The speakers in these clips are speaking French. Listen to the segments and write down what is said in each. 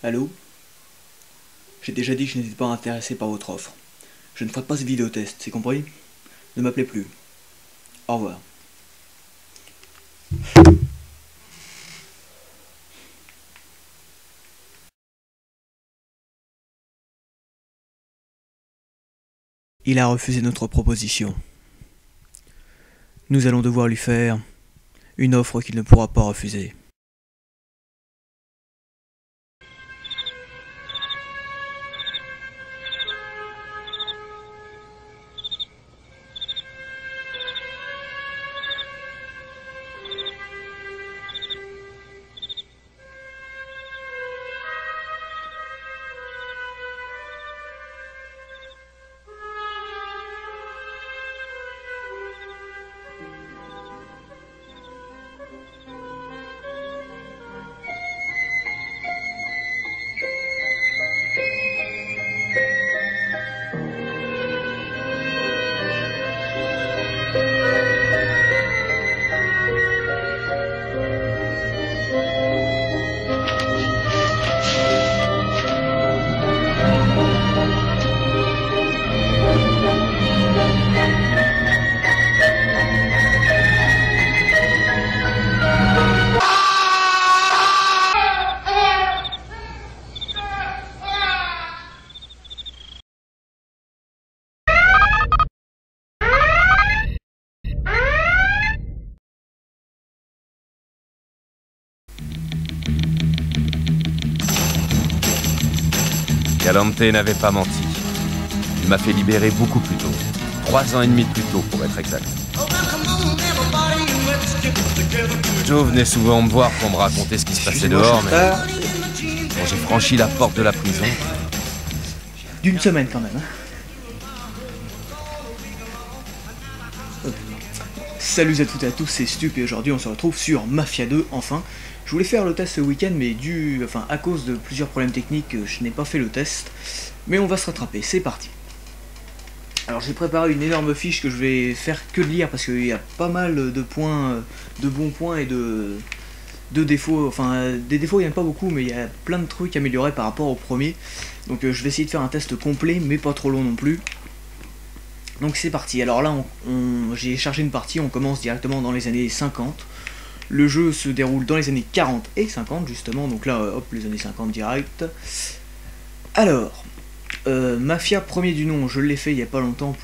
Allô? J'ai déjà dit que je n'étais pas intéressé par votre offre. Je ne ferai pas ce vidéotest, c'est compris? Ne m'appelez plus. Au revoir. Il a refusé notre proposition. Nous allons devoir lui faire une offre qu'il ne pourra pas refuser. Calante n'avait pas menti. Il m'a fait libérer beaucoup plus tôt. 3 ans et demi plus tôt, pour être exact. Joe venait souvent me voir pour me raconter ce qui se passait dehors, mais quand j'ai franchi la porte de la prison... D'une semaine quand même. Salut à toutes et à tous, c'est Stup et aujourd'hui on se retrouve sur Mafia 2, enfin. Je voulais faire le test ce week-end, mais à cause de plusieurs problèmes techniques, je n'ai pas fait le test. Mais on va se rattraper, c'est parti. Alors j'ai préparé une énorme fiche que je vais faire que de lire parce qu'il y a pas mal de points, de bons points et de défauts. Enfin, des défauts il n'y en a pas beaucoup, mais il y a plein de trucs améliorés par rapport au premier. Donc je vais essayer de faire un test complet, mais pas trop long non plus. Donc c'est parti. Alors là, j'ai chargé une partie, on commence directement dans les années 50. Le jeu se déroule dans les années 40 et 50 justement, donc là hop, les années 50 direct. Alors, Mafia premier du nom, je l'ai fait il y a pas longtemps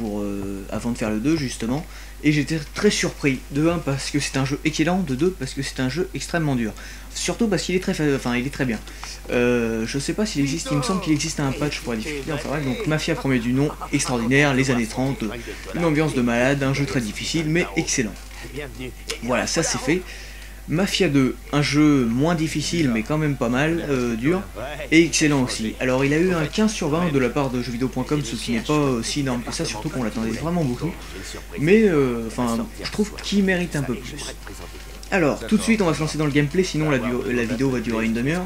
avant de faire le 2 justement, et j'étais très surpris, de 1 parce que c'est un jeu excellent, de 2 parce que c'est un jeu extrêmement dur. Surtout parce qu'il est il est très bien. Je sais pas s'il existe, il me semble qu'il existe un patch pour la difficulté, enfin bref, donc Mafia premier du nom, extraordinaire, les années 30, une ambiance de malade, un jeu très difficile mais excellent. Voilà, ça c'est fait. Mafia 2, un jeu moins difficile mais quand même pas mal, dur, et excellent aussi. Alors il a eu un 15 sur 20 de la part de jeuxvideo.com, ce qui n'est pas si énorme que ça, surtout qu'on l'attendait vraiment beaucoup. Mais je trouve qu'il mérite un peu plus. Alors, tout de suite on va se lancer dans le gameplay, sinon la vidéo va durer une demi-heure.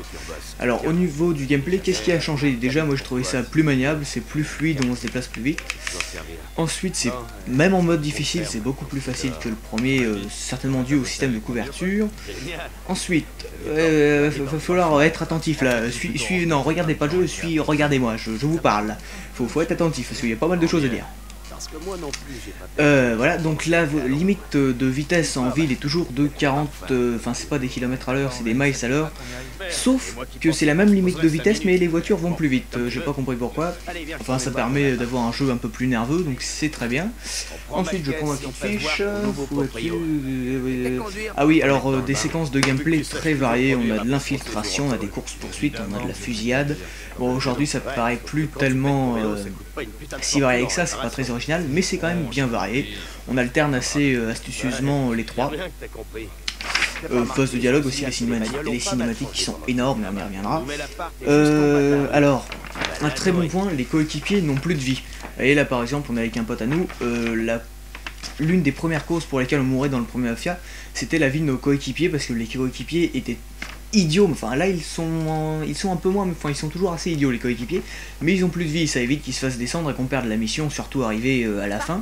Alors au niveau du gameplay, qu'est-ce qui a changé? Déjà moi je trouvais ça plus maniable, c'est plus fluide, on se déplace plus vite. Ensuite c'est, même en mode difficile, c'est beaucoup plus facile que le premier, certainement dû au système de couverture. Ensuite, va falloir être attentif là, non regardez pas le jeu, regardez-moi, je vous parle. Faut être attentif parce qu'il y a pas mal de choses à dire. Voilà, donc la limite de vitesse en ville est toujours de 40, c'est pas des kilomètres à l'heure, c'est des miles à l'heure. Sauf que c'est la même limite de vitesse, mais les voitures vont plus vite. J'ai pas compris pourquoi. Enfin, ça permet d'avoir un jeu un peu plus nerveux, donc c'est très bien. Ensuite, je prends ma petite fiche. Ah oui, alors des séquences de gameplay très variées. On a de l'infiltration, on a des courses-poursuites, on a de la fusillade. Bon, aujourd'hui, ça paraît plus tellement si varié que ça, c'est pas très original, mais c'est quand même bien varié. On alterne assez astucieusement les trois. Phase de dialogue aussi, les cinématiques qui sont énormes, mais on y reviendra. Alors, un très bon point, les coéquipiers n'ont plus de vie. Et là par exemple, on est avec un pote à nous, l'une des premières causes pour lesquelles on mourait dans le premier Mafia, c'était la vie de nos coéquipiers, parce que les coéquipiers étaient idiots, enfin là ils sont un peu moins, enfin ils sont toujours assez idiots les coéquipiers, mais ils ont plus de vie, ça évite qu'ils se fassent descendre et qu'on perde la mission, surtout arrivé à la fin.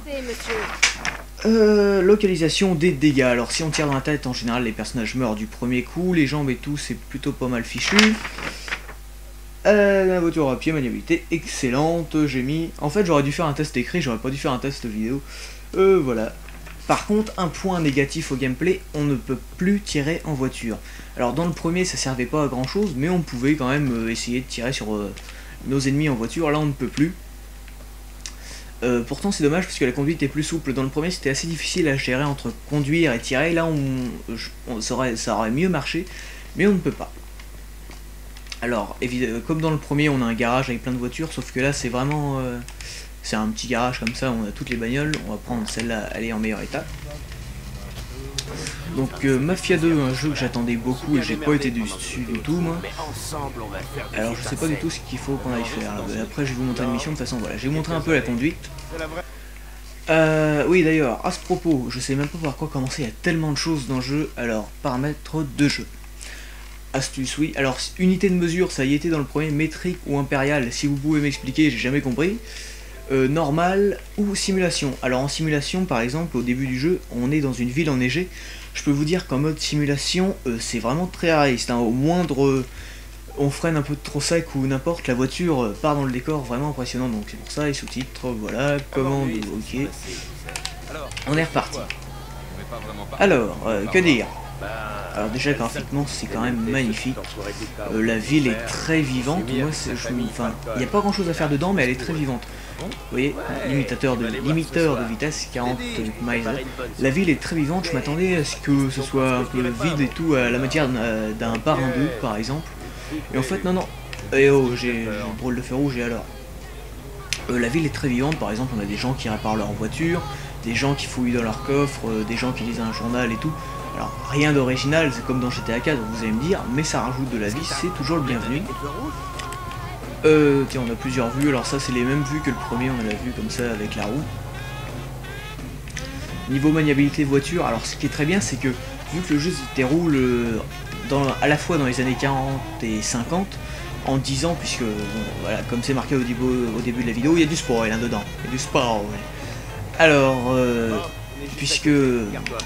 Localisation des dégâts, alors si on tire dans la tête, en général les personnages meurent du premier coup, les jambes et tout c'est plutôt pas mal fichu. La voiture à pied, maniabilité excellente, j'ai mis... En fait j'aurais dû faire un test écrit, j'aurais pas dû faire un test vidéo. Voilà. Par contre, un point négatif au gameplay, on ne peut plus tirer en voiture. Alors dans le premier ça servait pas à grand chose, mais on pouvait quand même essayer de tirer sur nos ennemis en voiture, là on ne peut plus. Pourtant c'est dommage parce que la conduite est plus souple. Dans le premier c'était assez difficile à gérer entre conduire et tirer, là ça aurait mieux marché, mais on ne peut pas. Alors comme dans le premier on a un garage avec plein de voitures, sauf que là c'est vraiment... c'est un petit garage comme ça, on a toutes les bagnoles, on va prendre celle-là, elle est en meilleur état. Donc Mafia 2, un jeu que j'attendais beaucoup et j'ai pas été dessus du tout moi. Alors je sais pas du tout ce qu'il faut qu'on aille faire. Après je vais vous montrer une mission, de toute façon voilà, je vais vous montrer un peu la conduite. Oui d'ailleurs, à ce propos, je sais même pas par quoi commencer, il y a tellement de choses dans le jeu. Alors, paramètres de jeu. Astuce, oui. Alors, unité de mesure, ça y était dans le premier, métrique ou impérial, si vous pouvez m'expliquer, j'ai jamais compris. Normal ou simulation. Alors en simulation par exemple au début du jeu on est dans une ville enneigée. Je peux vous dire qu'en mode simulation c'est vraiment très réaliste hein. Au moindre on freine un peu trop sec ou n'importe, la voiture part dans le décor, vraiment impressionnant. Donc c'est pour ça les sous-titres, voilà, commande, ok. On est reparti. Alors que dire? Alors déjà graphiquement c'est quand même magnifique, la ville est très vivante, moi enfin il n'y a pas grand chose à faire dedans mais elle est très vivante. Vous voyez, limiteur de vitesse 40 miles. La ville est très vivante, je m'attendais à ce que ce soit un peu vide et tout à la matière d'un parrain 2 par exemple. Et en fait non non, et oh j'ai un brûle de feu rouge et alors la ville est très vivante, par exemple on a des gens qui réparent leur voiture, des gens qui fouillent dans leur coffre, des gens qui lisent un journal et tout. Alors rien d'original, c'est comme dans GTA 4 vous allez me dire, mais ça rajoute de la vie, c'est toujours le bienvenu. Tiens on a plusieurs vues, alors ça c'est les mêmes vues que le premier, on a la vue comme ça avec la roue. Niveau maniabilité voiture, alors ce qui est très bien c'est que vu que le jeu se déroule à la fois dans les années 40 et 50, en 10 ans, puisque bon, voilà, comme c'est marqué au début de la vidéo, il y a du spoil hein, dedans, il y a du spoil. Ouais. Alors, puisque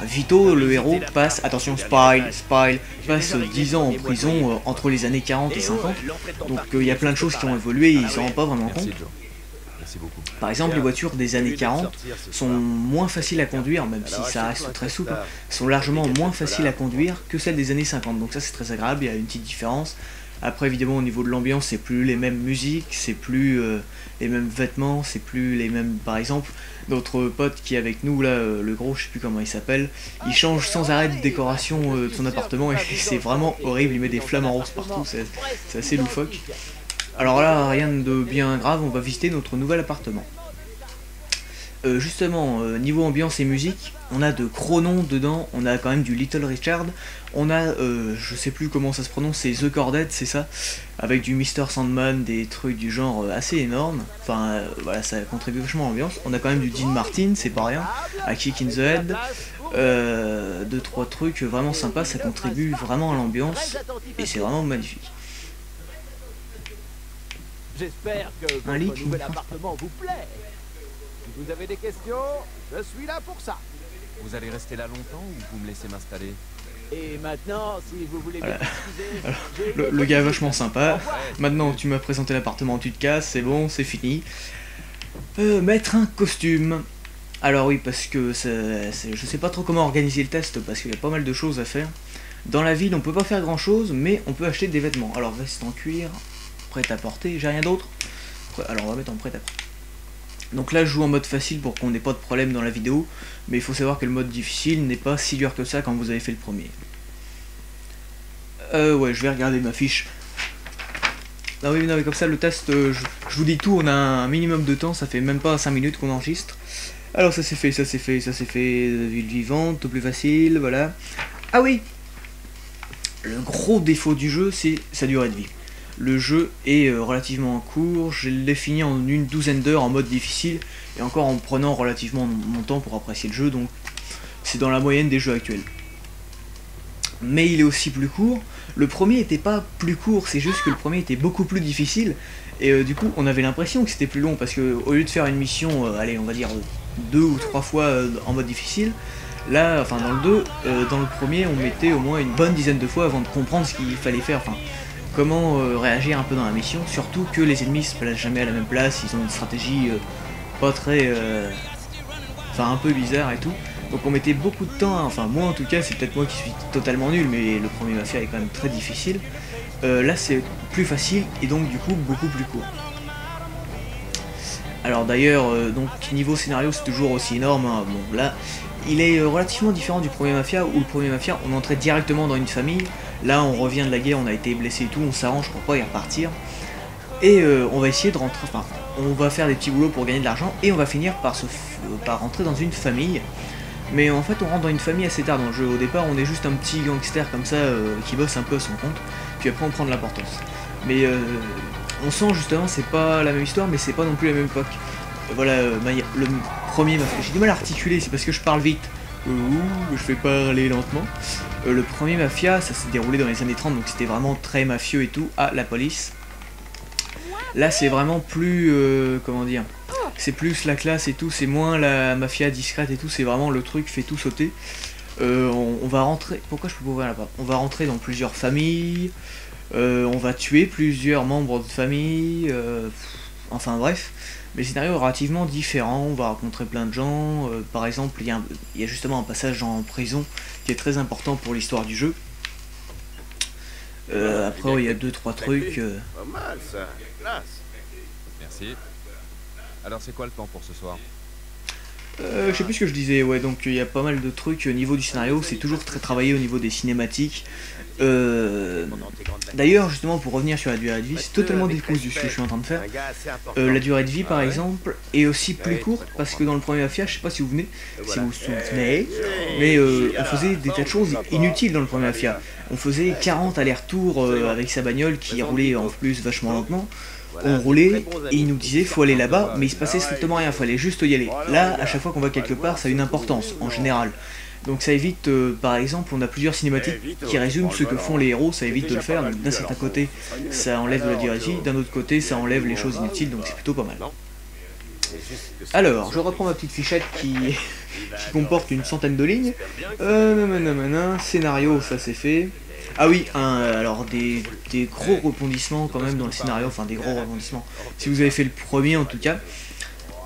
Vito, le héros, passe, attention, passe 10 ans en prison entre les années 40 et 50, donc il y a plein de choses qui ont évolué et ils s'en rendent pas vraiment compte. Par exemple, les voitures des années 40 sont moins faciles à conduire, même si ça reste très souple, sont largement moins faciles à conduire que celles des années 50, donc ça c'est très agréable, il y a une petite différence. Après évidemment au niveau de l'ambiance c'est plus les mêmes musiques, c'est plus les mêmes vêtements, c'est plus les mêmes... Par exemple notre pote qui est avec nous là, le gros je sais plus comment il s'appelle, il change sans arrêt de décoration de son appartement et c'est vraiment horrible, il met des flammes en rose partout, c'est assez loufoque. Alors là rien de bien grave, on va visiter notre nouvel appartement. Justement, niveau ambiance et musique, on a de gros noms dedans, on a quand même du Little Richard, on a, je sais plus comment ça se prononce, c'est The Cordette, c'est ça, avec du Mr. Sandman, des trucs du genre assez énormes, enfin voilà, ça contribue vachement à l'ambiance. On a quand même du Dean Martin, c'est pas rien, à Kick in the Head, 2-3 trucs vraiment sympas, ça contribue vraiment à l'ambiance, et c'est vraiment magnifique. J'espère que Un lit votre nouvel appartement vous plaît. Si vous avez des questions, je suis là pour ça. Vous allez rester là longtemps ou vous me laissez m'installer? Et maintenant, si vous voulez voilà. m'excuser... Le gars est vachement sympa. Maintenant tu m'as présenté l'appartement, tu te casses, c'est bon, c'est fini. Mettre un costume. Alors oui, parce que je sais pas trop comment organiser le test, parce qu'il y a pas mal de choses à faire. Dans la ville, on peut pas faire grand chose, mais on peut acheter des vêtements. Alors veste en cuir, prêt à porter, j'ai rien d'autre. Alors on va mettre en prêt à porter. Donc là je joue en mode facile pour qu'on n'ait pas de problème dans la vidéo, mais il faut savoir que le mode difficile n'est pas si dur que ça quand vous avez fait le premier. Ouais, je vais regarder ma fiche. Non oui, non, mais comme ça le test, je vous dis tout, on a un minimum de temps, ça fait même pas 5 minutes qu'on enregistre. Alors ça c'est fait, ça c'est fait, ça c'est fait, ville vivante, tout plus facile, voilà. Ah oui, le gros défaut du jeu c'est sa durée de vie. Le jeu est relativement court, je l'ai fini en une douzaine d'heures en mode difficile, et encore en prenant relativement mon temps pour apprécier le jeu, donc c'est dans la moyenne des jeux actuels. Mais il est aussi plus court. Le premier était pas plus court, c'est juste que le premier était beaucoup plus difficile, et du coup on avait l'impression que c'était plus long, parce que au lieu de faire une mission, allez on va dire 2 ou 3 fois en mode difficile, là, enfin dans le 2, dans le premier on mettait au moins une bonne dizaine de fois avant de comprendre ce qu'il fallait faire, enfin... comment réagir un peu dans la mission, surtout que les ennemis se placent jamais à la même place, ils ont une stratégie pas très... enfin un peu bizarre et tout. Donc on mettait beaucoup de temps, enfin moi en tout cas, c'est peut-être moi qui suis totalement nul, mais le premier Mafia est quand même très difficile. Là c'est plus facile et donc du coup beaucoup plus court. Alors d'ailleurs, donc niveau scénario c'est toujours aussi énorme, hein. Bon là, il est relativement différent du premier Mafia, où le premier Mafia on entrait directement dans une famille, là on revient de la guerre, on a été blessé et tout, on s'arrange pour pas y repartir, et on va essayer de rentrer, enfin on va faire des petits boulots pour gagner de l'argent, et on va finir par rentrer dans une famille, mais en fait on rentre dans une famille assez tard dans le jeu, au départ on est juste un petit gangster comme ça qui bosse un peu à son compte, puis après on prend de l'importance. Mais on sent justement, c'est pas la même histoire, mais c'est pas non plus la même époque. Voilà, le premier Mafia, j'ai du mal à articuler, c'est parce que je parle vite, je fais parler lentement. Le premier Mafia, ça s'est déroulé dans les années 30, donc c'était vraiment très mafieux et tout. Ah, la police. Là, c'est vraiment plus, comment dire, c'est plus la classe et tout, c'est moins la mafia discrète et tout, c'est vraiment le truc fait tout sauter. On va rentrer, pourquoi je peux pas ouvrir là-bas? On va rentrer dans plusieurs familles. On va tuer plusieurs membres de famille, enfin bref, mais le scénario est relativement différent, on va rencontrer plein de gens, par exemple il y a justement un passage en prison qui est très important pour l'histoire du jeu. Après il y a 2-3 trucs. Pas mal ça, classe. Merci. Alors c'est quoi le plan pour ce soir? Je sais plus ce que je disais, ouais, donc il y a pas mal de trucs au niveau du scénario, c'est toujours très travaillé au niveau des cinématiques. D'ailleurs, justement, pour revenir sur la durée de vie, c'est totalement décousu de ce que je suis en train de faire. La durée de vie, par exemple, est aussi plus courte, parce que dans le premier Mafia, je sais pas si vous vous souvenez, mais on faisait des tas de choses inutiles dans le premier Mafia. On faisait 40 allers-retours avec sa bagnole qui roulait en plus vachement lentement. On roulait et il nous disait faut aller là-bas, mais il se passait strictement rien, fallait juste y aller. Là, à chaque fois qu'on va quelque part, ça a une importance en général. Donc ça évite, par exemple, on a plusieurs cinématiques qui résument ce que font les héros, ça évite de le faire. Donc d'un certain côté, ça enlève de la durée de vie, d'un autre côté, ça enlève les choses inutiles, donc c'est plutôt pas mal. Alors, je reprends ma petite fichette qui comporte une centaine de lignes. Scénario, ça c'est fait. Ah oui, alors des gros rebondissements quand même dans le scénario, enfin des gros rebondissements. Si vous avez fait le premier en tout cas.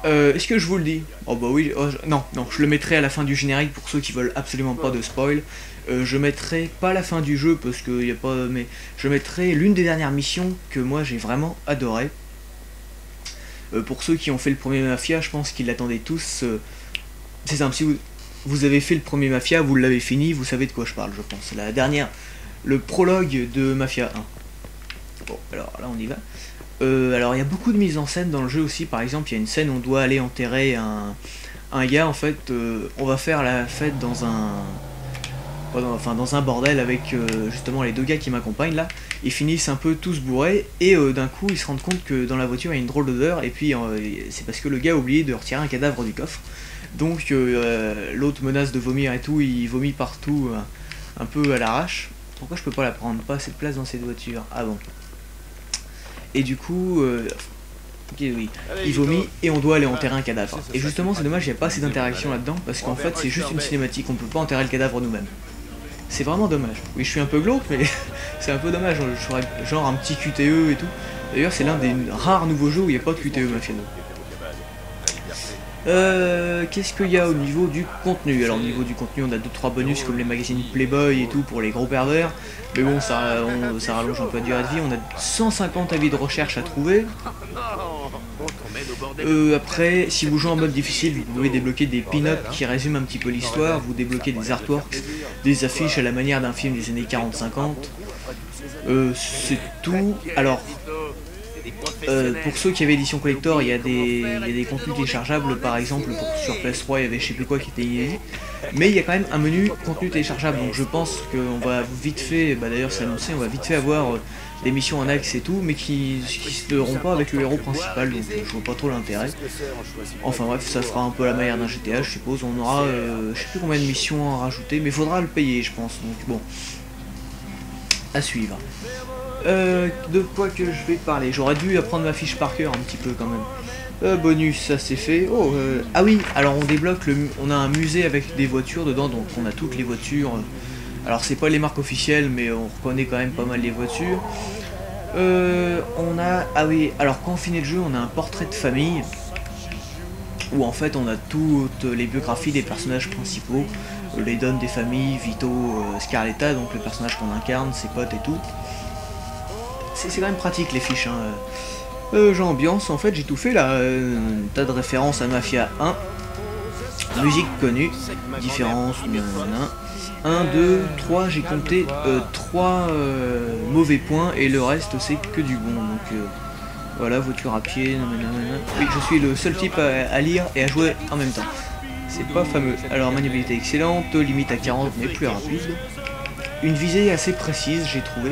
Est-ce que je vous le dis? Oh bah oui, non, je le mettrai à la fin du générique pour ceux qui veulent absolument pas de spoil. Je mettrai pas la fin du jeu parce que y a pas, mais je mettrai l'une des dernières missions que moi j'ai vraiment adoré. Pour ceux qui ont fait le premier Mafia, je pense qu'ils l'attendaient tous. C'est simple, si vous avez fait le premier Mafia, vous l'avez fini, vous savez de quoi je parle, je pense. La dernière, le prologue de Mafia 1. Bon, alors là on y va. Alors il y a beaucoup de mise en scène dans le jeu aussi, par exemple il y a une scène où on doit aller enterrer un gars, en fait on va faire la fête dans un bordel avec justement les deux gars qui m'accompagnent là, ils finissent un peu tous bourrés et d'un coup ils se rendent compte que dans la voiture il y a une drôle d'odeur et puis c'est parce que le gars a oublié de retirer un cadavre du coffre, donc l'autre menace de vomir et tout, il vomit partout un peu à l'arrache. Pourquoi je peux pas la prendre? Pas assez de place dans cette voiture. Ah bon. Et du coup, oui, il vomit et on doit aller enterrer un cadavre. Et justement, c'est dommage, il n'y a pas assez d'interaction là-dedans, parce qu'en fait, c'est juste une cinématique, on peut pas enterrer le cadavre nous-mêmes. C'est vraiment dommage. Oui, je suis un peu glauque, mais c'est un peu dommage, genre un petit QTE et tout. D'ailleurs, c'est l'un des rares nouveaux jeux où il n'y a pas de QTE Mafia 2. Qu'est-ce qu'il y a au niveau du contenu? Alors au niveau du contenu on a 2-3 bonus comme les magazines Playboy et tout pour les gros pervers, mais bon ça rallonge un peu la durée de vie. On a 150 avis de recherche à trouver. Après si vous jouez en mode difficile vous pouvez débloquer des pin-ups qui résument un petit peu l'histoire, vous débloquez des artworks, des affiches à la manière d'un film des années 40-50. C'est tout. Alors pour ceux qui avaient édition collector, il y a des contenus téléchargeables, par exemple sur PS3 il y avait je sais plus quoi qui était inédit, mais il y a quand même un menu contenu téléchargeable, donc je pense qu'on va vite fait, d'ailleurs c'est annoncé, on va vite fait avoir des missions annexes et tout, mais qui se feront pas avec le héros principal, donc je vois pas trop l'intérêt. Enfin bref, ça sera un peu la manière d'un GTA, je suppose, on aura je sais plus combien de missions à rajouter, mais il faudra le payer je pense, donc bon, à suivre. De quoi que je vais parler? J'aurais dû apprendre ma fiche par cœur un petit peu quand même. Bonus, ça c'est fait. Ah oui, alors on débloque on a un musée avec des voitures dedans, donc on a toutes les voitures. Alors c'est pas les marques officielles, mais on reconnaît quand même pas mal les voitures. On a... Ah oui, alors quand on finit le jeu, on a un portrait de famille. Où en fait on a toutes les biographies des personnages principaux. Les donnes des familles, Vito, Scarletta, donc le personnage qu'on incarne, ses potes et tout. C'est quand même pratique les fiches. Hein. J'ambiance, en fait j'ai tout fait là. Tas de références à Mafia 1. Musique connue. Différence, 1, 2, 3, j'ai compté 3 mauvais points et le reste c'est que du bon. Donc voilà, voiture à pied, nanana. Oui, je suis le seul type à lire et à jouer en même temps. C'est pas fameux. Alors maniabilité excellente, limite à 40 mais plus rapide. Une visée assez précise j'ai trouvé.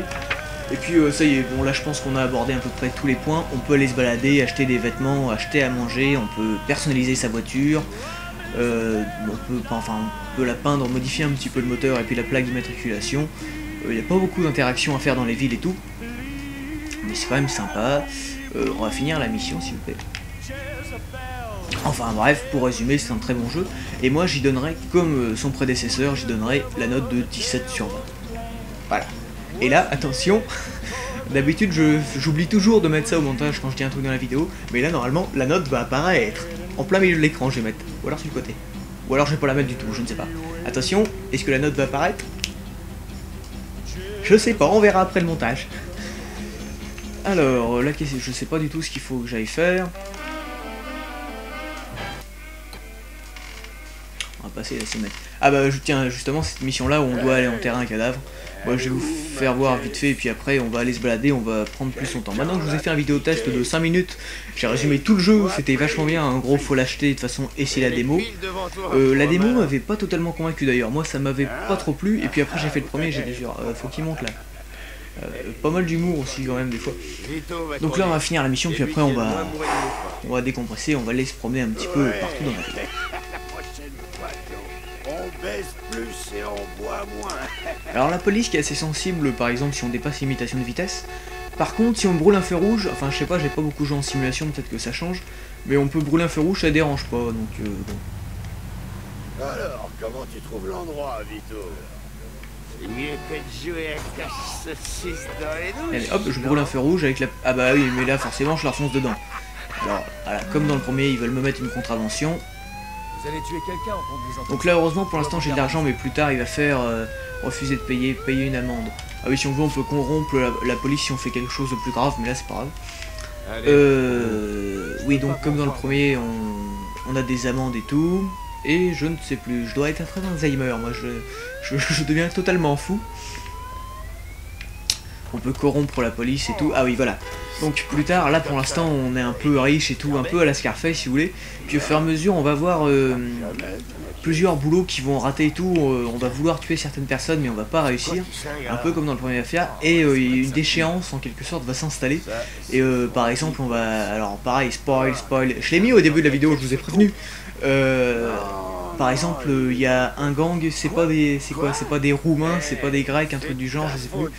Et puis ça y est, bon là je pense qu'on a abordé à peu près tous les points. On peut aller se balader, acheter des vêtements, acheter à manger, on peut personnaliser sa voiture. On peut la peindre, modifier un petit peu le moteur et puis la plaque d'immatriculation. Il n'y a pas beaucoup d'interactions à faire dans les villes et tout. Mais c'est quand même sympa. On va finir la mission s'il vous plaît. Enfin bref, pour résumer, c'est un très bon jeu. Et moi j'y donnerais, comme son prédécesseur, j'y donnerais la note de 17 sur 20. Voilà. Et là, attention, d'habitude j'oublie toujours de mettre ça au montage quand je dis un truc dans la vidéo. Mais là normalement, la note va apparaître. En plein milieu de l'écran je vais mettre. Ou alors sur le côté. Ou alors je vais pas la mettre du tout, je ne sais pas. Attention, est-ce que la note va apparaître? Je sais pas, on verra après le montage. Alors, là, je sais pas du tout ce qu'il faut que j'aille faire. On va passer la semaine. Ah bah tiens, justement cette mission là où on doit aller enterrer un cadavre. Moi je vais vous faire voir vite fait et puis après on va aller se balader, on va prendre plus son temps. Maintenant que je vous ai fait un vidéo test de 5 minutes, j'ai résumé tout le jeu, c'était vachement bien, en gros faut l'acheter de toute façon et c'est la démo. La démo m'avait pas totalement convaincu d'ailleurs, moi ça m'avait pas trop plu et puis après j'ai fait le premier, j'ai dit faut qu'il monte là. Pas mal d'humour aussi quand même des fois. Donc là on va finir la mission puis après on va décompresser, on va aller se promener un petit peu partout dans la ville. On baisse plus et on boit moins. Alors la police qui est assez sensible par exemple si on dépasse l'imitation de vitesse. Par contre si on brûle un feu rouge, enfin je sais pas, j'ai pas beaucoup joué en simulation, peut-être que ça change. Mais on peut brûler un feu rouge, ça dérange pas donc bon. Alors, comment tu trouves l'endroit, Vito? C'est mieux que de jouer avec ta saucisse dans les douches. Allez hop, je brûle un feu rouge avec la... Ah bah oui mais là forcément je la fonce dedans. Alors voilà, comme dans le premier ils veulent me mettre une contravention. Vous allez tuer quelqu'un en conduisant. Donc là heureusement pour l'instant j'ai de l'argent mais plus tard il va faire refuser de payer une amende. Ah oui si on veut on peut corrompre la police si on fait quelque chose de plus grave mais là c'est pas grave. Oui donc comme dans le premier on a des amendes et tout. Et je ne sais plus, je dois être atteint d'Alzheimer, moi je deviens totalement fou. On peut corrompre la police et tout, ah oui voilà. Donc plus tard, là pour l'instant on est un peu riche et tout, un peu à la Scarface si vous voulez. Puis au fur et à mesure on va voir plusieurs boulots qui vont rater et tout. On va vouloir tuer certaines personnes mais on va pas réussir. Un peu comme dans le premier Mafia. Et une déchéance en quelque sorte va s'installer. Et par exemple on va... Alors pareil, spoil. Je l'ai mis au début de la vidéo, je vous ai prévenu. Par exemple, il y a un gang, c'est pas des Roumains, c'est pas des Grecs, un truc du genre, je sais plus.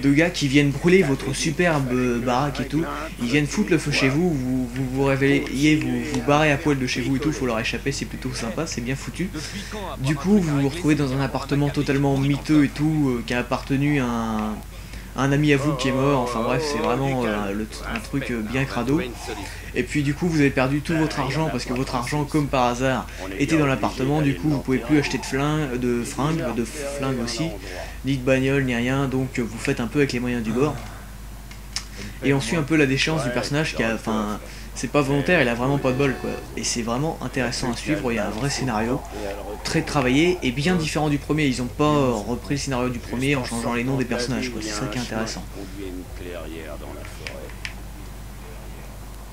Deux gars qui viennent brûler votre superbe baraque et tout. Ils viennent foutre le feu chez vous, vous réveillez, vous barrez à poil de chez vous et tout, faut leur échapper, c'est plutôt sympa, c'est bien foutu. Du coup, vous vous retrouvez dans un appartement totalement miteux et tout, qui a appartenu à un ami à vous qui est mort, enfin bref c'est vraiment un truc bien crado. Et puis du coup vous avez perdu tout votre argent parce que votre argent comme par hasard était dans l'appartement, du coup vous pouvez plus acheter de flingues aussi, ni de bagnole ni rien, donc vous faites un peu avec les moyens du bord. Et on suit un peu la déchéance du personnage qui a, enfin c'est pas volontaire, il a vraiment pas de bol quoi. Et c'est vraiment intéressant à suivre, il y a un vrai scénario, très travaillé et bien différent du premier. Ils ont pas repris le scénario du premier en changeant les noms des personnages quoi, c'est ça qui est intéressant.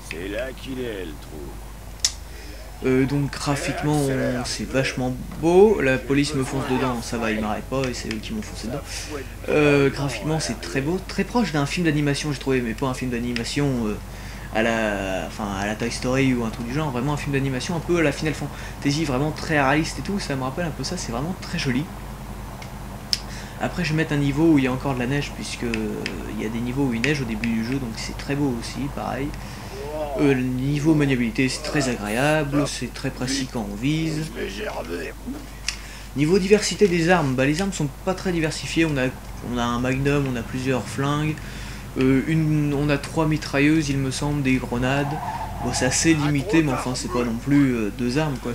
C'est là qu'il est le trou. Donc graphiquement c'est vachement beau, la police me fonce dedans, ça va, ils m'arrêtent pas et c'est eux qui m'ont foncé dedans. Graphiquement c'est très beau, très proche d'un film d'animation j'ai trouvé, mais pas un film d'animation à la Toy Story ou un truc du genre, vraiment un film d'animation un peu à la Final Fantasy, vraiment très réaliste et tout, ça me rappelle un peu ça, c'est vraiment très joli. Après je vais mettre un niveau où il y a encore de la neige puisque il y a des niveaux où il neige au début du jeu, donc c'est très beau aussi, pareil. Le niveau maniabilité c'est très agréable, c'est très précis quand on vise. Niveau diversité des armes, bah les armes sont pas très diversifiées, on a un magnum, on a plusieurs flingues, On a 3 mitrailleuses, il me semble, des grenades. Bon, c'est assez limité, mais enfin, c'est pas non plus 2 armes, quoi.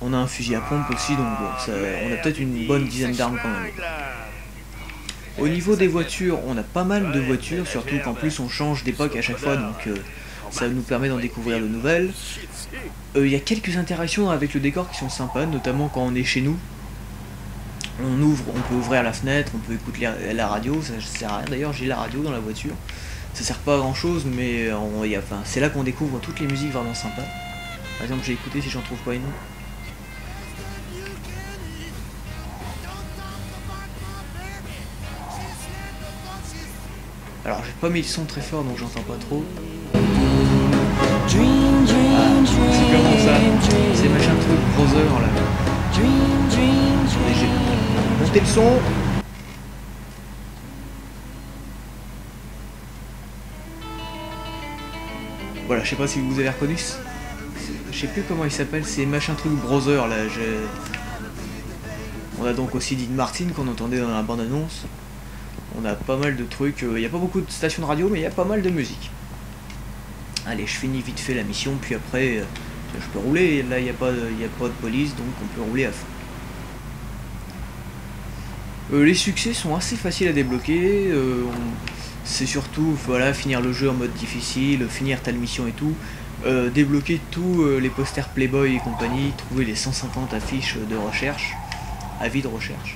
On a un fusil à pompe aussi, donc bon, on a peut-être une bonne dizaine d'armes quand même. Au niveau des voitures, on a pas mal de voitures, surtout qu'en plus on change d'époque à chaque fois, donc ça nous permet d'en découvrir de nouvelles. Il y a quelques interactions avec le décor qui sont sympas, notamment quand on est chez nous. On peut ouvrir la fenêtre, on peut écouter la radio, ça sert à rien d'ailleurs, j'ai la radio dans la voiture. Ça sert pas à grand chose, mais c'est là qu'on découvre toutes les musiques vraiment sympas. Par exemple, j'ai écouté si j'en trouve pas une. Alors j'ai pas mis le son très fort donc j'entends pas trop. Ah, c'est comment ça? C'est machin truc browser là. Attendez, j'ai monté le son. Voilà, je sais pas si vous avez reconnu. Je sais plus comment il s'appelle, c'est machin truc browser là. On a donc aussi Dean Martin qu'on entendait dans la bande-annonce. On a pas mal de trucs, il n'y a pas beaucoup de stations de radio mais il y a pas mal de musique. Allez, je finis vite fait la mission, puis après je peux rouler, là il n'y a pas de police donc on peut rouler à fond. Les succès sont assez faciles à débloquer, c'est surtout voilà, finir le jeu en mode difficile, finir telle mission et tout, débloquer tous les posters Playboy et compagnie, trouver les 150 affiches de recherche, avis de recherche.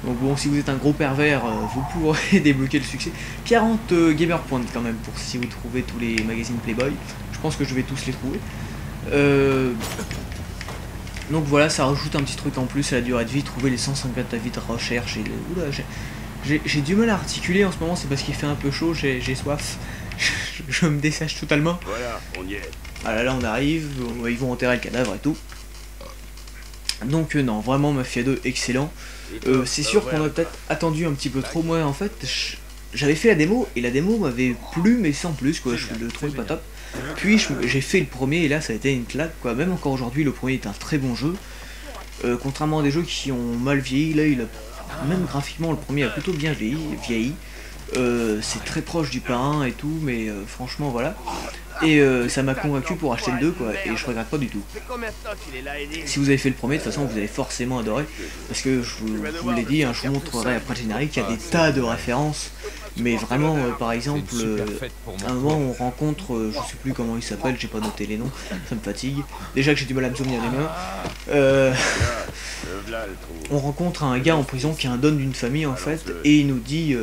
Donc bon, si vous êtes un gros pervers, vous pourrez débloquer le succès. 40 gamer points quand même, pour si vous trouvez tous les magazines Playboy. Je pense que je vais tous les trouver. Donc voilà, ça rajoute un petit truc en plus à la durée de vie, trouver les 150 avis de recherche. Oula, j'ai du mal à articuler en ce moment, c'est parce qu'il fait un peu chaud, j'ai soif. Je me dessèche totalement. Voilà, on y est. Ah là, on arrive, ils vont enterrer le cadavre et tout. Donc non, vraiment Mafia 2 excellent. C'est sûr qu'on a peut-être attendu un petit peu trop. Moi en fait j'avais fait la démo et la démo m'avait plu mais sans plus quoi, je le trouvais pas top. Puis j'ai fait le premier et là ça a été une claque quoi. Même encore aujourd'hui le premier est un très bon jeu. Contrairement à des jeux qui ont mal vieilli, là même graphiquement le premier a plutôt bien vieilli. C'est très proche du parrain et tout mais franchement voilà. Et ça m'a convaincu pour acheter le 2 quoi, et je regrette pas du tout. Si vous avez fait le premier, de toute façon vous allez forcément adorer, parce que je vous l'ai dit, hein, je vous montrerai après le générique, il y a des tas de références, mais vraiment par exemple, à un moment on rencontre, je sais plus comment il s'appelle, j'ai pas noté les noms, ça me fatigue, déjà que j'ai du mal à me souvenir des mains, on rencontre un gars en prison qui est un don d'une famille en fait, et il nous dit...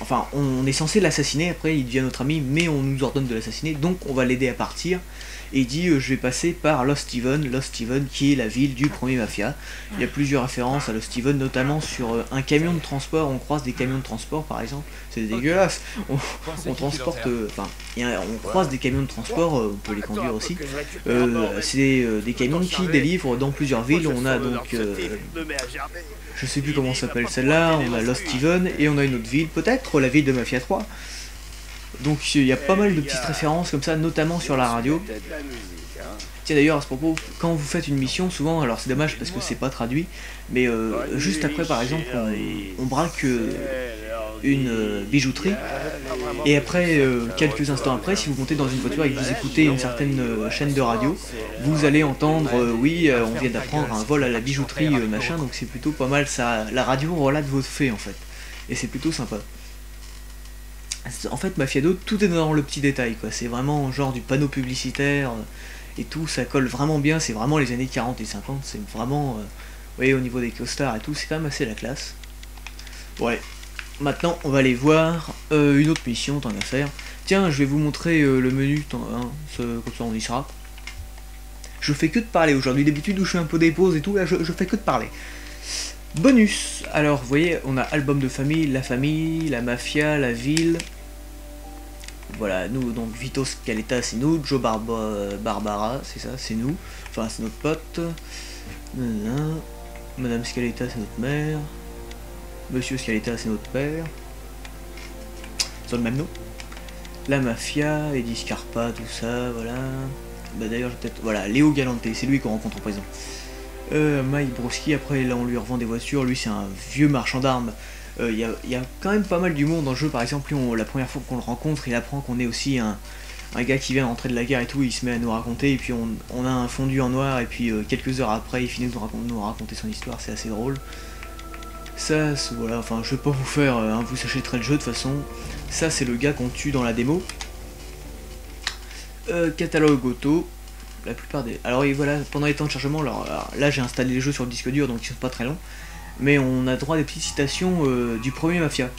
Enfin, on est censé l'assassiner, après il devient notre ami, mais on nous ordonne de l'assassiner, donc on va l'aider à partir. Et il dit, je vais passer par Lost Haven qui est la ville du premier Mafia. Il y a plusieurs références à Lost Haven, notamment sur un camion de transport, on croise des camions de transport par exemple, c'est dégueulasse. On transporte, on croise des camions de transport, on peut les conduire aussi. C'est des camions qui délivrent dans plusieurs villes, on a donc... je sais plus comment s'appelle celle-là, on a Lost Haven et on a une autre ville, peut-être la ville de Mafia 3. Donc il y a pas mal de petites références comme ça, notamment sur la radio. Tiens d'ailleurs à ce propos, quand vous faites une mission, souvent, alors c'est dommage parce que c'est pas traduit, mais juste après par exemple on braque une bijouterie, et après quelques instants après, si vous montez dans une voiture et que vous écoutez une certaine chaîne de radio, vous allez entendre oui on vient d'apprendre un vol à la bijouterie machin, donc c'est plutôt pas mal, ça, la radio relate vos faits en fait, et c'est plutôt sympa. En fait Mafia 2 tout est dans le petit détail quoi, c'est vraiment genre du panneau publicitaire et tout, ça colle vraiment bien, c'est vraiment les années 40 et 50, c'est vraiment, vous voyez au niveau des costards et tout, c'est quand même assez la classe. Ouais, maintenant on va aller voir une autre mission tant qu'à faire. Tiens, je vais vous montrer le menu, comme ça on y sera. Je fais que de parler aujourd'hui, d'habitude où je fais un peu des pauses et tout, là je fais que de parler. Bonus, alors vous voyez, on a album de famille, la mafia, la ville. Voilà, nous, donc Vito Scaletta c'est nous, Joe Barbara, c'est ça, c'est nous. Enfin, c'est notre pote. Madame Scaletta c'est notre mère. Monsieur Scaletta c'est notre père. Ils ont le même nom. La mafia, Eddie Scarpa, tout ça, voilà. Bah d'ailleurs, peut-être, voilà, Léo Galante, c'est lui qu'on rencontre en prison. Mike Broski, après là on lui revend des voitures, lui c'est un vieux marchand d'armes Il y a quand même pas mal d'humour dans le jeu. Par exemple, la première fois qu'on le rencontre, il apprend qu'on est aussi un gars qui vient d'entrer de la guerre et tout, il se met à nous raconter, et puis on a un fondu en noir, et puis quelques heures après, il finit de nous raconter son histoire, c'est assez drôle. Ça, voilà, enfin, je vais pas vous faire, vous achèterez le jeu de toute façon. Ça, c'est le gars qu'on tue dans la démo. Catalogue auto, la plupart des... Alors, et voilà, pendant les temps de chargement, alors là, j'ai installé les jeux sur le disque dur, donc ils sont pas très longs. Mais on a droit à des petites citations du premier Mafia.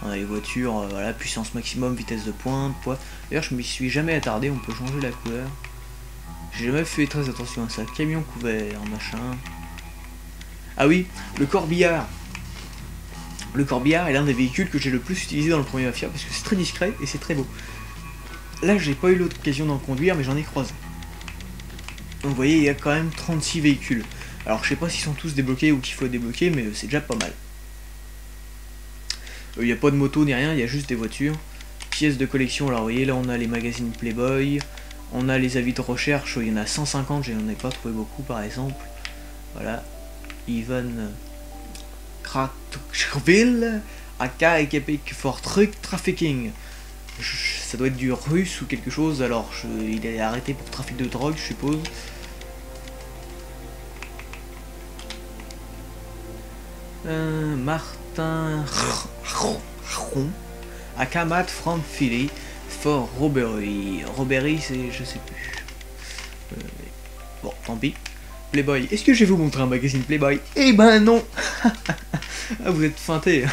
On a les voitures, voilà, puissance maximum, vitesse de pointe, poids. D'ailleurs, je m'y suis jamais attardé, on peut changer la couleur. J'ai jamais fait très attention à ça. Camion couvert, machin. Ah oui, le corbillard. Le corbillard est l'un des véhicules que j'ai le plus utilisé dans le premier Mafia parce que c'est très discret et c'est très beau. Là, j'ai pas eu l'occasion d'en conduire, mais j'en ai croisé. Donc vous voyez, il y a quand même 36 véhicules. Alors je sais pas s'ils sont tous débloqués ou qu'il faut débloquer, mais c'est déjà pas mal. Il n'y a pas de moto ni rien, il y a juste des voitures. Pièces de collection, alors vous voyez, là on a les magazines Playboy. On a les avis de recherche, il y en a 150, je n'en ai pas trouvé beaucoup par exemple. Voilà. Ivan Kratchville, AK Epic for Truck Trafficking. Ça doit être du russe ou quelque chose, alors il est arrêté pour trafic de drogue, je suppose. Martin Akamat from Philly for robbery. Robbery, c'est... je sais plus. Bon, tant pis. Playboy. Est-ce que je vais vous montrer un magazine Playboy? Eh ben non. Ah, vous êtes feintés.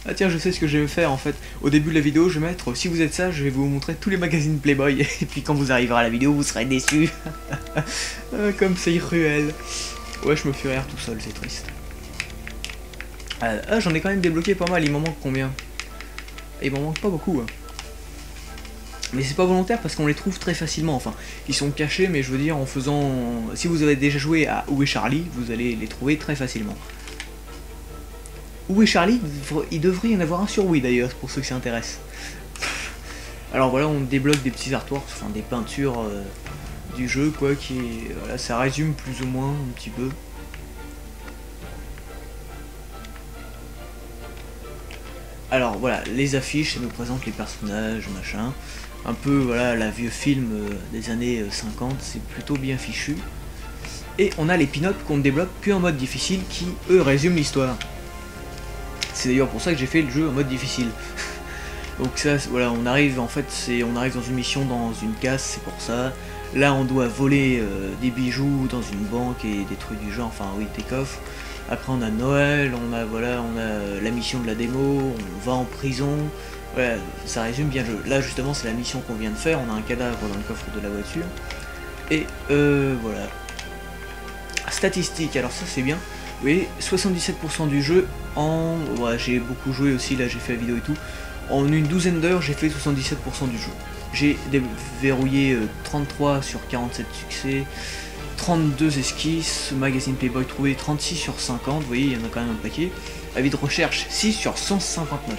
Ah tiens, je sais ce que je vais faire en fait. Au début de la vidéo, je vais mettre, si vous êtes sage, je vais vous montrer tous les magazines Playboy. Et puis quand vous arriverez à la vidéo, vous serez déçus. Comme c'est cruel. Ouais, je me fais rire tout seul, c'est triste. Ah, j'en ai quand même débloqué pas mal, il m'en manque combien? Il m'en manque pas beaucoup. Hein. Mais c'est pas volontaire parce qu'on les trouve très facilement, enfin, ils sont cachés, mais je veux dire en faisant... Si vous avez déjà joué à Où est Charlie, vous allez les trouver très facilement. Où est Charlie? Il devrait y en avoir un sur Wii d'ailleurs, pour ceux qui s'intéressent. Alors voilà, on débloque des petits artworks, enfin des peintures du jeu, quoi, qui... Voilà, ça résume plus ou moins un petit peu. Alors voilà, les affiches, ça nous présente les personnages, machin. Un peu, voilà, la vieux film des années 50, c'est plutôt bien fichu. Et on a les pin-ups qu'on ne débloque qu'en mode difficile, qui, eux, résument l'histoire. C'est d'ailleurs pour ça que j'ai fait le jeu en mode difficile. Donc ça, voilà, on arrive, en fait, on arrive dans une mission, dans une casse, c'est pour ça. Là, on doit voler des bijoux dans une banque et des trucs du genre, enfin, oui, des coffres. Après on a Noël, on a la mission de la démo, on va en prison, voilà, ça résume bien le jeu. Là justement c'est la mission qu'on vient de faire, on a un cadavre dans le coffre de la voiture. Et voilà. Statistiques, alors ça c'est bien. Vous voyez, 77% du jeu en... Ouais, j'ai beaucoup joué aussi, là j'ai fait la vidéo et tout. En une douzaine d'heures j'ai fait 77% du jeu. J'ai déverrouillé 33 sur 47 succès. 32 esquisses, magazine Playboy trouvé 36 sur 50, vous voyez il y en a quand même un paquet. Avis de recherche 6 sur 159.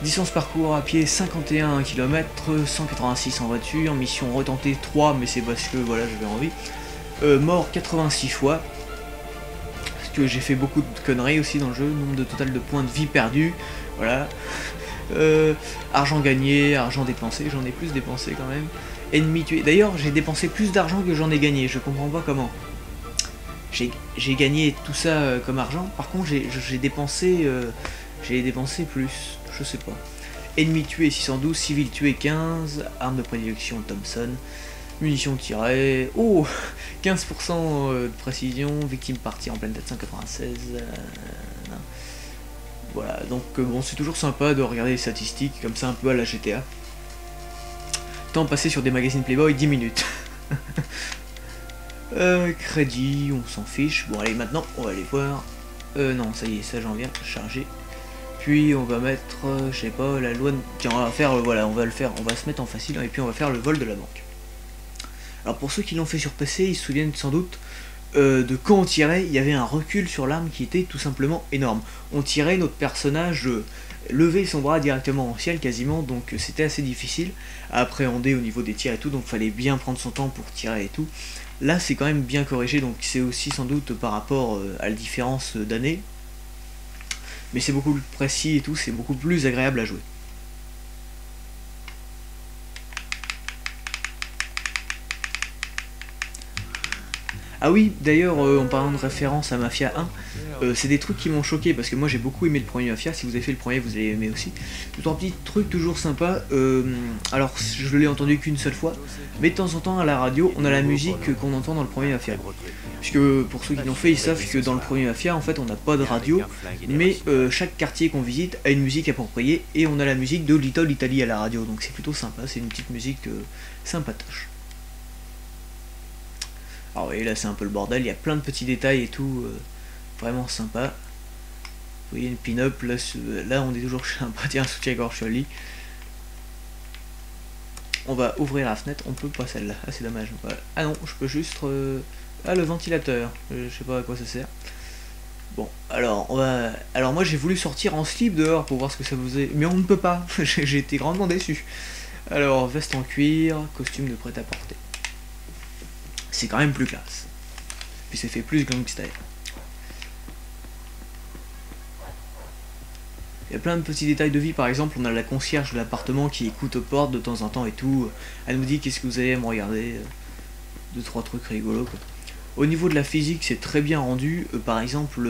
Distance parcours à pied 51 km, 186 en voiture, mission retentée 3 mais c'est parce que voilà j'avais envie. Mort 86 fois, parce que j'ai fait beaucoup de conneries aussi dans le jeu, nombre de total de points de vie perdus, voilà. Argent gagné, argent dépensé, j'en ai plus dépensé quand même. Ennemi tué. D'ailleurs, j'ai dépensé plus d'argent que j'en ai gagné, je comprends pas comment. J'ai gagné tout ça comme argent, par contre j'ai dépensé plus, je sais pas. Ennemi tué 612, civil tué 15, arme de prédilection Thompson, munitions tirées, oh 15% de précision, victime partie en pleine tête 196. Voilà, donc bon, c'est toujours sympa de regarder les statistiques comme ça un peu à la GTA. Temps passé sur des magazines Playboy 10 minutes. Crédit, on s'en fiche. Bon allez, maintenant on va aller voir. Non, ça y est, ça j'en viens charger. Puis on va mettre, je sais pas, la loi de... Tiens, on va faire, voilà, on va le faire, on va se mettre en facile et puis on va faire le vol de la banque. Alors pour ceux qui l'ont fait sur PC, ils se souviennent sans doute de quand on tirait, il y avait un recul sur l'arme qui était tout simplement énorme. On tirait, notre personnage levait son bras directement au ciel quasiment, donc c'était assez difficile à appréhender au niveau des tirs et tout, donc fallait bien prendre son temps pour tirer et tout. Là c'est quand même bien corrigé, donc c'est aussi sans doute par rapport à la différence d'année, mais c'est beaucoup plus précis et tout, c'est beaucoup plus agréable à jouer. Ah oui, d'ailleurs, en parlant de référence à Mafia 1, c'est des trucs qui m'ont choqué, parce que moi j'ai beaucoup aimé le premier Mafia, si vous avez fait le premier, vous allez aimer aussi. Tout un petit truc toujours sympa, alors je l'ai entendu qu'une seule fois, mais de temps en temps à la radio, on a la musique qu'on entend dans le premier Mafia. Puisque pour ceux qui l'ont fait, ils savent que dans le premier Mafia, en fait, on n'a pas de radio, mais chaque quartier qu'on visite a une musique appropriée, et on a la musique de Little Italy à la radio, donc c'est plutôt sympa, c'est une petite musique sympatoche. Alors oui, là c'est un peu le bordel, il y a plein de petits détails et tout, vraiment sympa. Vous voyez une pin-up, là on est toujours chez un petit soutien-gorge sur le lit. On va ouvrir la fenêtre, on peut pas celle-là, ah c'est dommage. Ah non, je peux juste... Ah le ventilateur, je sais pas à quoi ça sert. Bon, alors alors moi j'ai voulu sortir en slip dehors pour voir ce que ça faisait, mais on ne peut pas, j'ai été grandement déçu. Alors veste en cuir, costume de prêt-à-porter. C'est quand même plus classe. Puis c'est fait plus gangster. Il y a plein de petits détails de vie, par exemple, on a la concierge de l'appartement qui écoute aux portes de temps en temps et tout. Elle nous dit qu'est-ce que vous allez me regarder. 2-3 trucs rigolos quoi. Au niveau de la physique, c'est très bien rendu. Par exemple,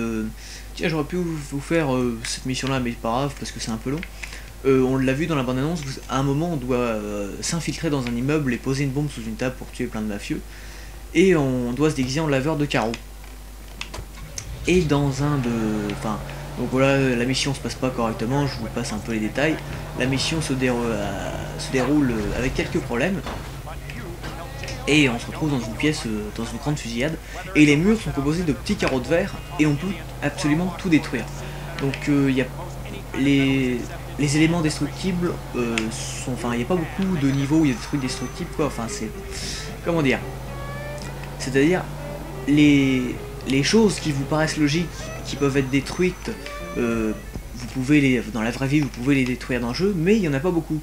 tiens, j'aurais pu vous faire cette mission-là, mais pas grave parce que c'est un peu long. On l'a vu dans la bande-annonce, à un moment on doit s'infiltrer dans un immeuble et poser une bombe sous une table pour tuer plein de mafieux. Et on doit se déguiser en laveur de carreaux. Et dans un de... Enfin, donc voilà, la mission se passe pas correctement, je vous passe un peu les détails. La mission se déroule avec quelques problèmes. Et on se retrouve dans une pièce, dans une grande fusillade. Et les murs sont composés de petits carreaux de verre, et on peut absolument tout détruire. Donc il y a les éléments destructibles sont... Enfin, il n'y a pas beaucoup de niveaux où il y a des trucs destructibles, quoi. Enfin, c'est... Comment dire ? C'est-à-dire, les choses qui vous paraissent logiques, qui peuvent être détruites, vous pouvez dans la vraie vie, vous pouvez les détruire dans le jeu, mais il n'y en a pas beaucoup.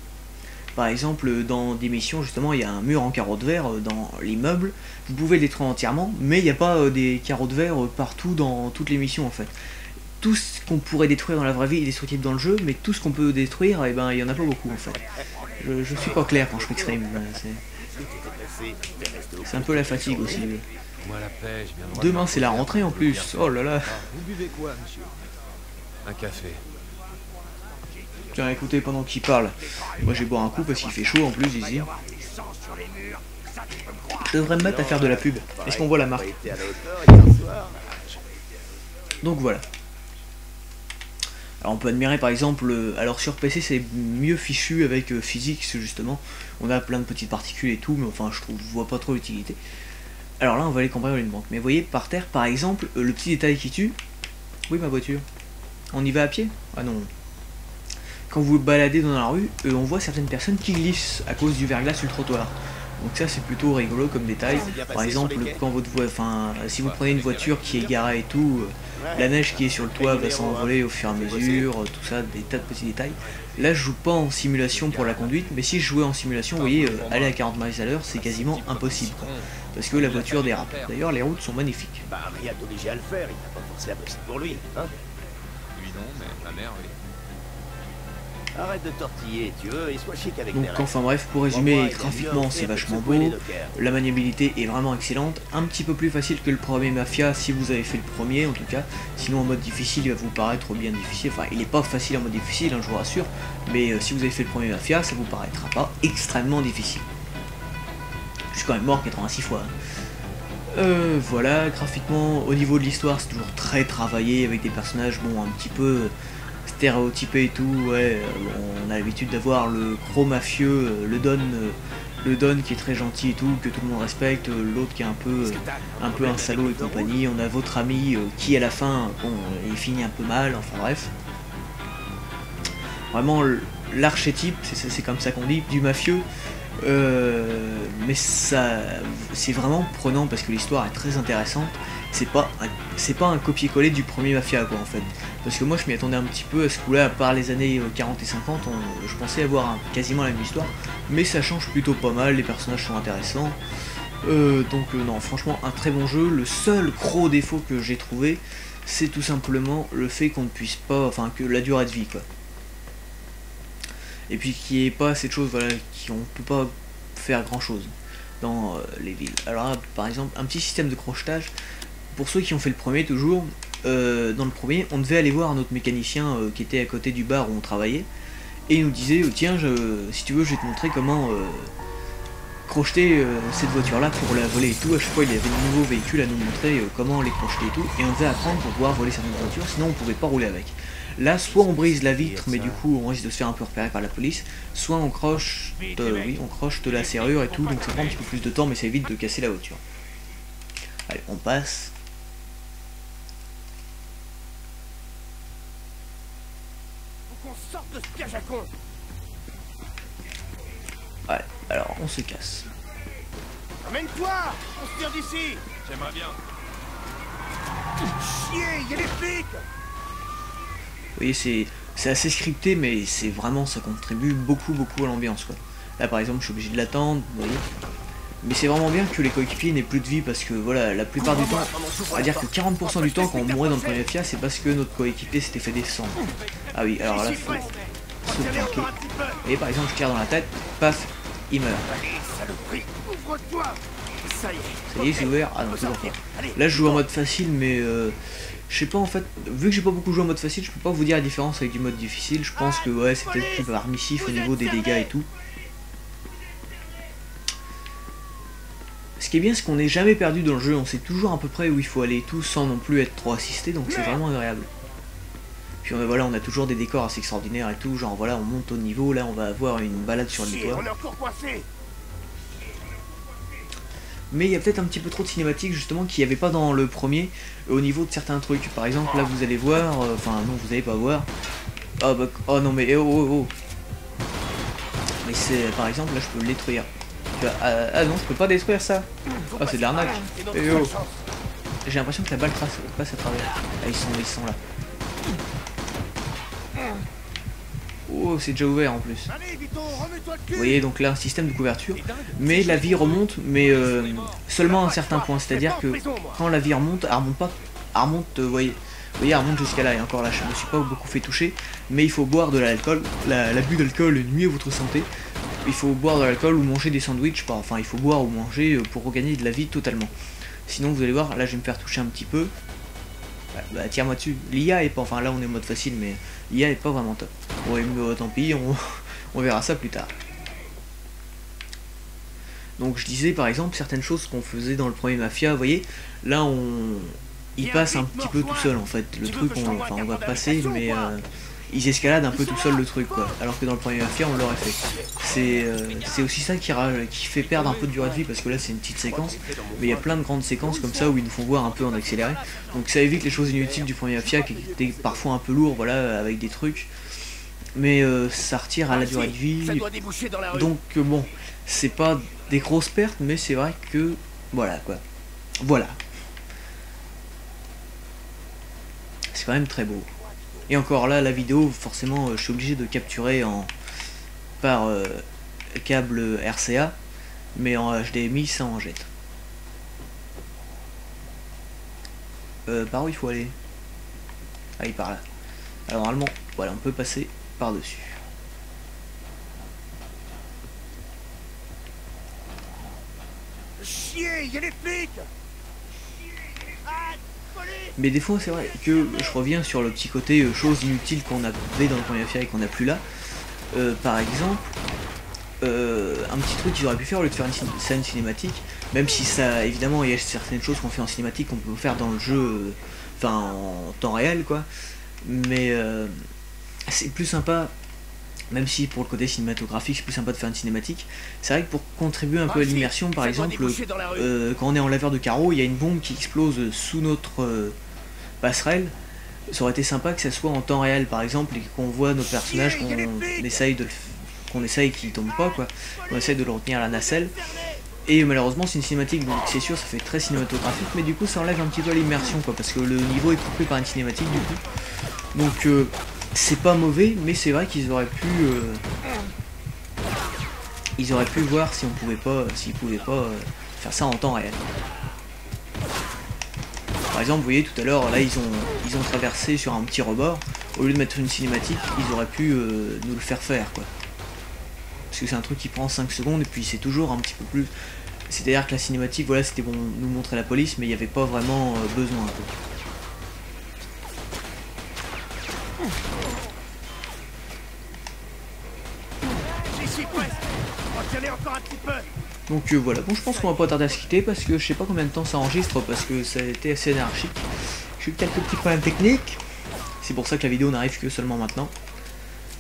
Par exemple, dans des missions, justement, il y a un mur en carreaux de verre dans l'immeuble, vous pouvez le détruire entièrement, mais il n'y a pas des carreaux de verre partout dans toutes les missions, en fait. Tout ce qu'on pourrait détruire dans la vraie vie est destructible dans le jeu, mais tout ce qu'on peut détruire, eh ben, il n'y en a pas beaucoup, en fait. Je suis pas clair quand je m'exprime, c'est un peu la fatigue aussi. Demain c'est la rentrée en plus, oh là là. Vous buvez quoi, monsieur? Un café. Tiens, écoutez, pendant qu'il parle, moi je vais boire un coup parce qu'il fait chaud en plus ici. Je devrais me mettre à faire de la pub. Est-ce qu'on voit la marque? Donc voilà. Alors on peut admirer par exemple, alors sur PC c'est mieux fichu avec Physics justement, on a plein de petites particules et tout, mais enfin je vois pas trop l'utilité. Alors là on va aller cambrioler une banque, mais vous voyez par terre par exemple, le petit détail qui tue, oui ma voiture, on y va à pied? Ah non. Quand vous vous baladez dans la rue, on voit certaines personnes qui glissent à cause du verglas sur le trottoir. Donc ça c'est plutôt rigolo comme détail. Par exemple, quand si vous prenez une voiture qui est garée et tout, la neige qui est sur le toit va s'envoler au fur et à mesure, tout ça, des tas de petits détails. Là je joue pas en simulation pour la conduite, mais si je jouais en simulation, vous voyez, aller à 40 miles à l'heure c'est quasiment impossible, quoi, parce que la voiture dérape. D'ailleurs les routes sont magnifiques. Bah rien d'obligé à le faire, il n'a pas forcé la possible pour lui, hein. Lui non, mais ma mère oui. Arrête de tortiller, tu veux, et sois chic avec donc enfin bref, pour résumer, graphiquement c'est vachement beau, la maniabilité est vraiment excellente, un petit peu plus facile que le premier Mafia si vous avez fait le premier en tout cas, sinon en mode difficile il va vous paraître bien difficile, enfin il est pas facile en mode difficile, hein, je vous rassure, mais si vous avez fait le premier Mafia ça vous paraîtra pas extrêmement difficile. Je suis quand même mort 86 fois. Voilà, graphiquement, au niveau de l'histoire c'est toujours très travaillé avec des personnages bon un petit peu stéréotypé et tout, ouais, on a l'habitude d'avoir le gros mafieux, le Don qui est très gentil et tout, que tout le monde respecte, l'autre qui est un peu un salaud et compagnie, on a votre ami qui à la fin, bon, il finit un peu mal, enfin bref. Vraiment l'archétype, c'est comme ça qu'on dit, du mafieux, mais ça, c'est vraiment prenant parce que l'histoire est très intéressante. C'est pas un copier-coller du premier Mafia quoi en fait. Parce que moi je m'y attendais un petit peu à ce coup-là, à part les années 40 et 50, je pensais avoir quasiment la même histoire. Mais ça change plutôt pas mal, les personnages sont intéressants. Donc non, franchement un très bon jeu. Le seul gros défaut que j'ai trouvé, c'est tout simplement le fait qu'on ne puisse pas, enfin que la durée de vie quoi. Et puis qu'il n'y ait pas assez de choses, voilà, qu'on peut pas faire grand chose dans les villes. Alors là, par exemple, un petit système de crochetage. Pour ceux qui ont fait le premier toujours, dans le premier, on devait aller voir notre mécanicien qui était à côté du bar où on travaillait, et il nous disait tiens, si tu veux, je vais te montrer comment crocheter cette voiture là pour la voler et tout. À chaque fois il y avait de nouveaux véhicules à nous montrer comment les crocheter et tout, et on devait apprendre pour pouvoir voler certaines voitures, sinon on pouvait pas rouler avec. Là, soit on brise la vitre, mais du coup on risque de se faire un peu repérer par la police, soit on croche de la serrure et tout, donc ça prend un petit peu plus de temps, mais ça évite de casser la voiture. Allez, on passe. Sorte de ce piège à con. Ouais, alors on se casse. Amène-toi. On se tire d'ici. J'aimerais bien. Chier, y'a les flics. Vous voyez, c'est assez scripté, mais c'est vraiment, ça contribue beaucoup à l'ambiance quoi. Là par exemple je suis obligé de l'attendre, vous voyez. Mais c'est vraiment bien que les coéquipiers n'aient plus de vie, parce que voilà, la plupart du temps, on va dire que 40% du temps quand on mourait dans le premier Mafia, c'est parce que notre coéquipier s'était fait descendre. Ah oui, alors là, faut se planquer. Et par exemple, je tire dans la tête, paf, il meurt. Ça y est, c'est ouvert. Ah non, toujours pas. Là, je joue en mode facile, mais je sais pas en fait, vu que j'ai pas beaucoup joué en mode facile, je peux pas vous dire la différence avec du mode difficile. Je pense que ouais, c'est peut-être plus permissif au niveau des dégâts et tout. Ce qui est bien, c'est qu'on n'est jamais perdu dans le jeu, on sait toujours à peu près où il faut aller et tout, sans non plus être trop assisté, donc c'est vraiment agréable. Puis voilà, on a toujours des décors assez extraordinaires et tout, genre voilà, on monte au niveau, là on va avoir une balade sur le toit. Mais il y a peut-être un petit peu trop de cinématiques justement qu'il n'y avait pas dans le premier, au niveau de certains trucs. Par exemple, là vous allez voir, enfin non, vous n'allez pas voir. Oh, bah, oh non mais oh. Mais c'est, par exemple, là je peux le détruire. Ah non, je peux pas détruire ça. Ah, c'est de l'arnaque. Eh oh. J'ai l'impression que la balle passe à travers. Ah, ils sont là. Oh, c'est déjà ouvert en plus. Vous voyez, donc là, un système de couverture. Mais la vie remonte, mais seulement à un certain point. C'est-à-dire que quand la vie remonte, elle remonte pas. Elle remonte, vous voyez, elle remonte jusqu'à là. Et encore là, je me suis pas beaucoup fait toucher. Mais il faut boire de l'alcool. L'abus d'alcool nuit à votre santé. Il faut boire de l'alcool ou manger des sandwichs, enfin il faut boire ou manger pour regagner de la vie totalement. Sinon vous allez voir, là je vais me faire toucher un petit peu. Bah tire-moi dessus. L'IA est pas, enfin là on est en mode facile, mais l'IA est pas vraiment top. Ouais, mais tant pis, on verra ça plus tard. Donc je disais par exemple certaines choses qu'on faisait dans le premier Mafia, vous voyez, là il passe un petit peu tout seul en fait. Le truc, on va passer, mais ils escaladent un peu tout seul le truc quoi, alors que dans le premier Mafia on l'aurait fait. C'est aussi ça qui fait perdre un peu de durée de vie, parce que là c'est une petite séquence, mais il y a plein de grandes séquences comme ça où ils nous font voir un peu en accéléré, donc ça évite les choses inutiles du premier Mafia qui étaient parfois un peu lourds, voilà, avec des trucs, mais ça retire à la durée de vie, donc bon, c'est pas des grosses pertes, mais c'est vrai que voilà quoi, voilà, c'est quand même très beau. Et encore là, la vidéo, forcément, je suis obligé de capturer par câble RCA, mais en HDMI, ça en jette. Par où il faut aller? Ah, il par là. Alors normalement, voilà, on peut passer par-dessus. Chier, y a les flics! Mais des fois c'est vrai que je reviens sur le petit côté choses inutiles qu'on avait dans le premier Mafia et qu'on n'a plus là. Par exemple, un petit truc qu'ils auraient pu faire au lieu de faire une scène cinématique, même si ça, évidemment, il y a certaines choses qu'on fait en cinématique qu'on peut faire dans le jeu, enfin en temps réel quoi, mais c'est plus sympa. Même si pour le côté cinématographique c'est plus sympa de faire une cinématique, c'est vrai que pour contribuer un peu à l'immersion, par exemple, quand on est en laveur de carreaux, il y a une bombe qui explose sous notre passerelle, ça aurait été sympa que ça soit en temps réel par exemple, et qu'on voit nos personnages, qu'on essaye qu'ils tombent pas quoi, qu'on essaye de le retenir à la nacelle, Et malheureusement c'est une cinématique, donc c'est sûr ça fait très cinématographique, mais du coup ça enlève un petit peu l'immersion quoi, parce que le niveau est coupé par une cinématique du coup. Donc c'est pas mauvais, mais c'est vrai qu'ils auraient pu voir si on pouvait pas, s'ils pouvaient pas faire ça en temps réel. Par exemple, vous voyez tout à l'heure, là ils ont traversé sur un petit rebord. Au lieu de mettre une cinématique, ils auraient pu nous le faire quoi. Parce que c'est un truc qui prend 5 secondes et puis c'est toujours un petit peu plus. C'est-à-dire que la cinématique, voilà, c'était bon, nous montrer la police, mais il n'y avait pas vraiment besoin. Quoi. J'y suis presque. Reculez encore un petit peu. Donc voilà, bon je pense qu'on va pas tarder à se quitter parce que je sais pas combien de temps ça enregistre parce que ça a été assez anarchique. J'ai eu quelques petits problèmes techniques, c'est pour ça que la vidéo n'arrive que seulement maintenant.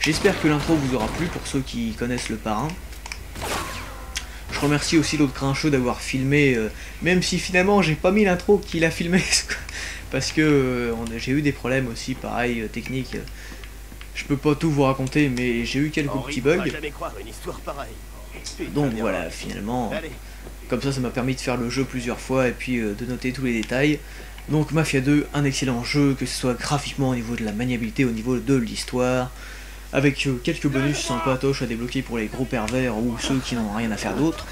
J'espère que l'intro vous aura plu pour ceux qui connaissent le parrain. Je remercie aussi l'autre grincheux d'avoir filmé, même si finalement j'ai pas mis l'intro qu'il a filmé, parce que j'ai eu des problèmes aussi, pareil, techniques. Je peux pas tout vous raconter, mais j'ai eu quelques petits bugs. Donc voilà, finalement, comme ça m'a permis de faire le jeu plusieurs fois et puis de noter tous les détails. Donc Mafia 2, un excellent jeu, que ce soit graphiquement au niveau de la maniabilité, au niveau de l'histoire, avec quelques bonus sympatoches à débloquer pour les gros pervers ou ceux qui n'ont rien à faire d'autre.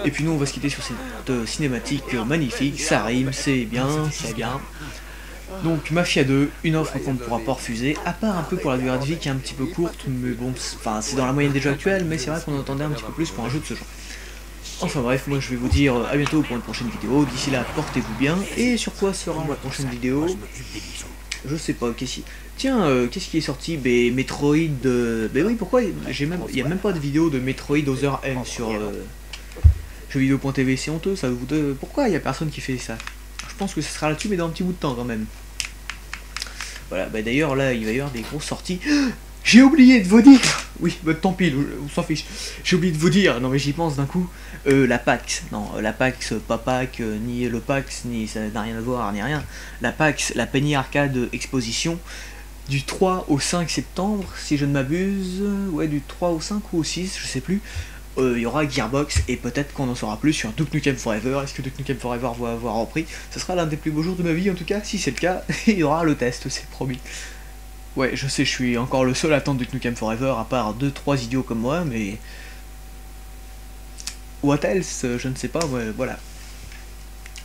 Et puis nous on va se quitter sur cette cinématique magnifique, ça rime, c'est bien, c'est bien. Donc Mafia 2, une offre qu'on ne pourra pas refuser, à part un peu pour la durée de vie qui est un petit peu courte, mais bon, enfin c'est dans la moyenne des jeux actuels, mais c'est vrai qu'on entendait un petit peu plus pour un jeu de ce genre. Enfin bref, moi je vais vous dire à bientôt pour une prochaine vidéo, d'ici là portez-vous bien, et sur quoi sera la prochaine vidéo? Je sais pas, qu'est-ce qui... Tiens, qu'est-ce qui est sorti? Metroid... Ben oui, pourquoi il y a même pas de vidéo de Metroid Other M sur jeuxvideo.tv, c'est honteux ça, pourquoi il y a personne qui fait ça? Je pense que ce sera là-dessus, mais dans un petit bout de temps quand même. Voilà, bah d'ailleurs là il va y avoir des grosses sorties. J'ai oublié de vous dire. Oui, bah tant pis, on s'en fiche. J'ai oublié de vous dire, non mais j'y pense d'un coup. La PAX, non, la PAX, pas PAX, ni le PAX, ni ça n'a rien à voir, ni rien. La PAX, la Penny Arcade Exposition, du 3 au 5 septembre, si je ne m'abuse. Ouais, du 3 au 5 ou au 6, je sais plus. Il y aura Gearbox et peut-être qu'on en saura plus sur Duke Nukem Forever. Est-ce que Duke Nukem Forever va avoir repris? Ce sera l'un des plus beaux jours de ma vie en tout cas. Si c'est le cas, il y aura le test, c'est promis. Ouais, je sais, je suis encore le seul à attendre Duke Nukem Forever, à part 2-3 idiots comme moi, mais... What else? Je ne sais pas, ouais, voilà.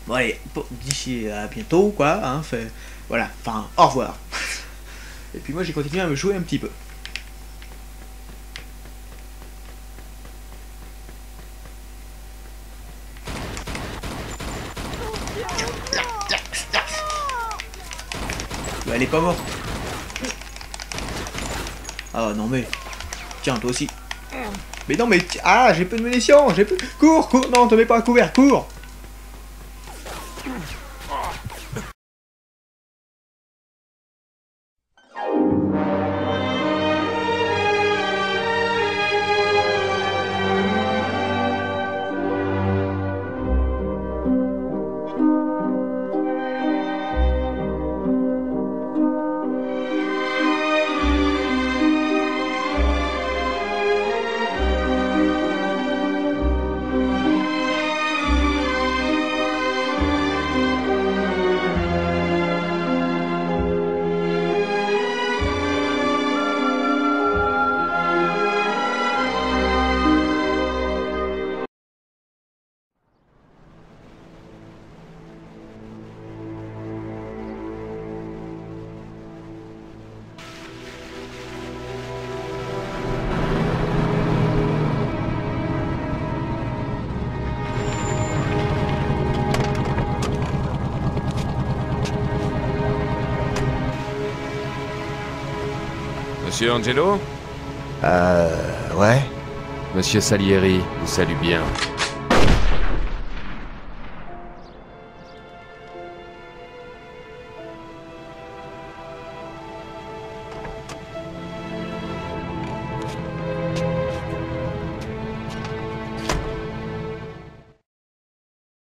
Bon allez, d'ici à bientôt, quoi, hein, voilà, enfin, au revoir. Et puis moi j'ai continué à me jouer un petit peu. Elle est pas morte. Ah non mais... Tiens, toi aussi. Mais non mais... Ah, j'ai peu de munitions, j'ai peu... Cours, cours, non, te mets pas à couvert, cours. Monsieur Angelo? Ouais. Monsieur Salieri vous salue bien.